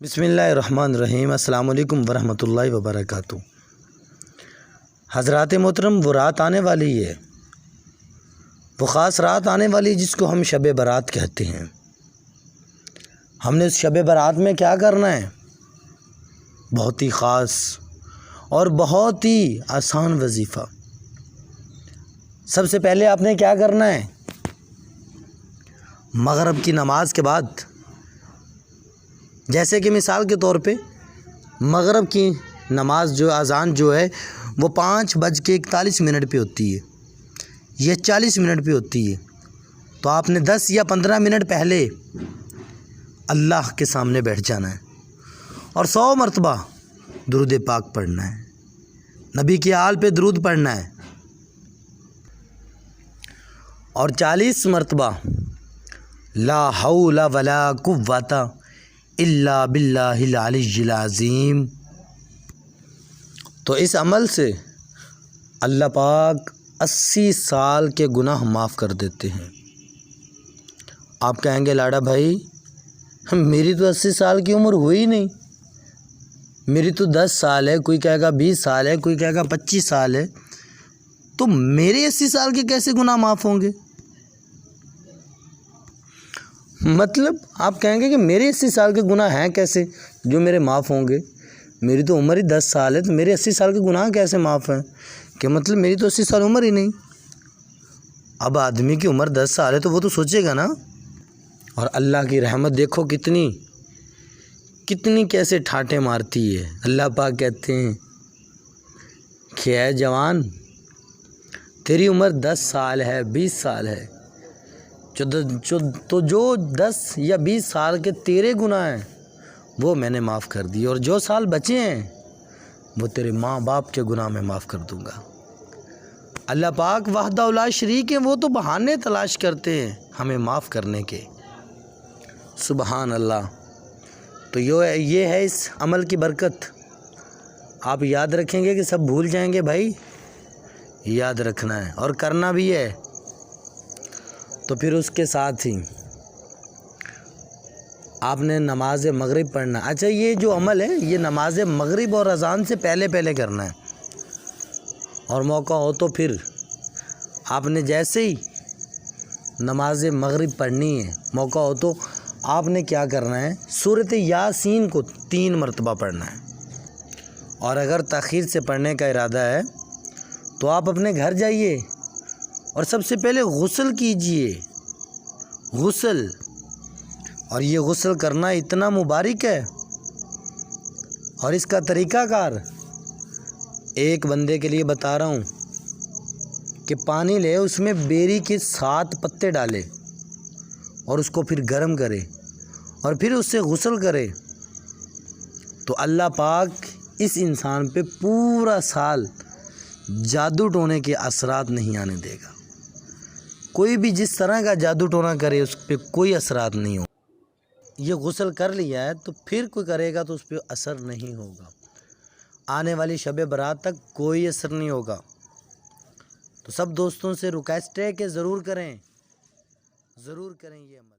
بسم اللہ الرحمن الرحیم۔ السلام علیکم ورحمۃ اللہ وبرکاتہ۔ حضرات محترم، وہ رات آنے والی ہے، وہ خاص رات آنے والی جس کو ہم شب برات کہتے ہیں۔ ہم نے اس شب برات میں کیا کرنا ہے؟ بہت ہی خاص اور بہت ہی آسان وظیفہ۔ سب سے پہلے آپ نے کیا کرنا ہے؟ مغرب کی نماز کے بعد، جیسے کہ مثال کے طور پہ مغرب کی نماز جو اذان جو ہے وہ 5:41 پہ ہوتی ہے یا 40 منٹ پہ ہوتی ہے، تو آپ نے 10 یا 15 منٹ پہلے اللہ کے سامنے بیٹھ جانا ہے اور 100 مرتبہ درود پاک پڑھنا ہے، نبی کی آل پہ درود پڑھنا ہے، اور 40 مرتبہ لا حول ولا قوت الا باللہ العلی العظیم۔ تو اس عمل سے اللہ پاک 80 سال کے گناہ معاف کر دیتے ہیں۔ آپ کہیں گے لاڈا بھائی میری تو 80 سال کی عمر ہوئی نہیں، میری تو 10 سال ہے، کوئی کہے گا 20 سال ہے، کوئی کہے گا 25 سال ہے، تو میرے 80 سال کے کیسے گناہ معاف ہوں گے؟ مطلب آپ کہیں گے کہ میرے 80 سال کے گناہ ہیں کیسے جو میرے معاف ہوں گے؟ میری تو عمر ہی 10 سال ہے، تو میرے 80 سال کے گناہ کیسے معاف ہیں؟ کہ مطلب میری تو 80 سال عمر ہی نہیں۔ اب آدمی کی عمر 10 سال ہے تو وہ تو سوچے گا نا۔ اور اللہ کی رحمت دیکھو کتنی کیسے ٹھاٹیں مارتی ہے۔ اللہ پاک کہتے ہیں کہ اے جوان، تیری عمر 10 سال ہے، 20 سال ہے، تو جو 10 یا 20 سال کے تیرے گناہ ہیں وہ میں نے معاف کر دیے، اور جو سال بچے ہیں وہ تیرے ماں باپ کے گناہ میں معاف کر دوں گا۔ اللہ پاک وحدہ لا شریک ہے، وہ تو بہانے تلاش کرتے ہیں ہمیں معاف کرنے کے۔ سبحان اللہ۔ تو یہ ہے اس عمل کی برکت۔ آپ یاد رکھیں گے کہ سب بھول جائیں گے بھائی، یاد رکھنا ہے اور کرنا بھی ہے۔ تو پھر اس کے ساتھ ہی آپ نے نماز مغرب پڑھنا۔ اچھا، یہ جو عمل ہے یہ نماز مغرب اور اذان سے پہلے کرنا ہے، اور موقع ہو تو پھر آپ نے جیسے ہی نماز مغرب پڑھنی ہے، موقع ہو تو آپ نے کیا کرنا ہے؟ سورۃ یاسین کو 3 مرتبہ پڑھنا ہے، اور اگر تاخیر سے پڑھنے کا ارادہ ہے تو آپ اپنے گھر جائیے اور سب سے پہلے غسل کیجئے، غسل۔ اور یہ غسل کرنا اتنا مبارک ہے، اور اس کا طریقہ کار ایک بندے کے لیے بتا رہا ہوں کہ پانی لے، اس میں بیری کے 7 پتے ڈالے اور اس کو پھر گرم کرے اور پھر اس سے غسل کرے، تو اللہ پاک اس انسان پہ پورا سال جادو ٹونے کے اثرات نہیں آنے دے گا۔ کوئی بھی جس طرح کا جادو ٹونا کرے اس پہ کوئی اثرات نہیں ہو۔ یہ غسل کر لیا ہے تو پھر کوئی کرے گا تو اس پہ اثر نہیں ہوگا، آنے والی شب برات تک کوئی اثر نہیں ہوگا۔ تو سب دوستوں سے ریکویسٹ ہے کہ ضرور کریں یہ عمل۔